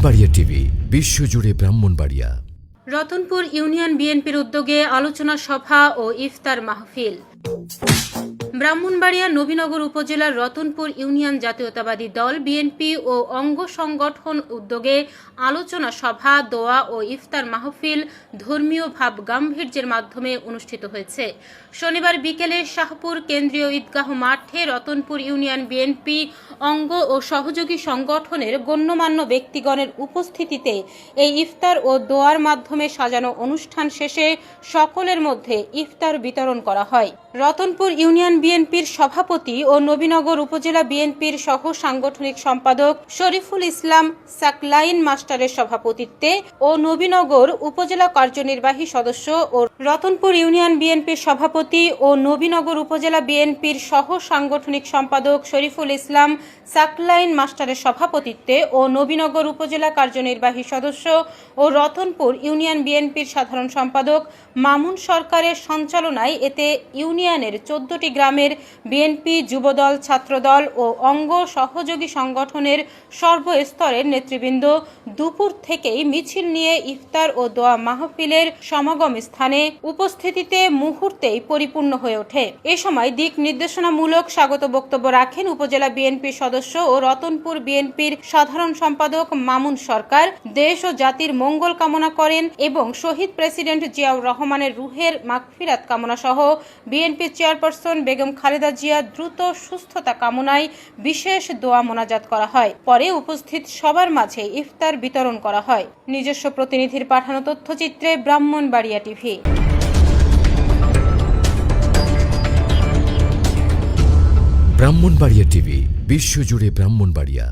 Brahmanbaria TV, বিশ্বজুড়ে Brahmanbaria. Ratanpur union বিএনপির উদ্যোগে আলোচনা সভা ও ইফতার মাহফিল। ব্রাহ্মণবাড়িয়া নবীনগর উপজেলার রতনপুর ইউনিয়ন জাতীয়তাবাদী দল বিএনপি ও অঙ্গ সংগঠন উদ্যোগে আলোচনা সভা, দোয়া ও ইফতার মাহফিল ধর্মীয় ভাব গাম্ভীর্যের মাধ্যমে অনুষ্ঠিত হয়েছে। শনিবার বিকেলে শাহপুর কেন্দ্রীয় ঈদগাহ মাঠে রতনপুর ইউনিয়ন বিএনপি অঙ্গ ও সহযোগী সংগঠনের গণ্যমান্য ব্যক্তিগণের উপস্থিতিতে এই ইফতার ও দোয়ার মাধ্যমে সাজানো অনুষ্ঠান শেষে সকলের মধ্যে ইফতার বিতরণ করা হয়। রতনপুর ইউনিয়ন বিএনপির সভাপতি ও নবীনগর উপজেলা বিএনপির সহ সাংগঠনিক সম্পাদক শরীফুল ইসলাম সাকলাইন মাস্টারের সভাপতিত্বে ও নবীনগর উপজেলা কার্যনির্বাহী সদস্য ও রতনপুর ইউনিয়ন বিএনপির সভাপতি ও নবীনগর উপজেলা বিএনপির সহ সাংগঠনিক সম্পাদক শরীফুল ইসলাম সাকলাইন মাস্টারের সভাপতিত্বে ও নবীনগর উপজেলা কার্যনির্বাহী সদস্য ও রতনপুর ইউনিয়ন বিএনপির সাধারণ সম্পাদক মামুন সরকারের সঞ্চালনায় এতে ইউনিয়নের 14টি গ্রামের বিএনপি, যুবদল, ছাত্রদল ও অঙ্গ সহযোগী সংগঠনের সর্বস্তরের নেতৃবৃন্দ দুপুর থেকেই মিছিল নিয়ে ইফতার ও দোয়া মাহফিলের সমাগম স্থানে উপস্থিতিতে মুহূর্তেই পরিপূর্ণ হয়ে ওঠে। এ সময় দিক নির্দেশনামূলক স্বাগত বক্তব্য রাখেন উপজেলা বিএনপির সদস্য ও রতনপুর বিএনপির সাধারণ সম্পাদক মামুন সরকার। দেশ ও জাতির মঙ্গল কামনা করেন এবং শহীদ প্রেসিডেন্ট জিয়াউর রহমানের রুহের মাগফিরাত কামনা সহ বিএনপি চেয়ারপারসন বেগম খালেদা জিয়া দ্রুত সুস্থতা কামনায় বিশেষ দোয়া মোনাজাত করা হয়। পরে উপস্থিত সবার মাঝে ইফতার বিতরণ করা হয়। নিজস্ব প্রতিনিধির পাঠানো তথ্যচিত্রে ব্রাহ্মণবাড়িয়া টিভি। ব্রাহ্মণবাড়িয়া টিভি, বিশ্বজুড়ে ব্রাহ্মণবাড়িয়া।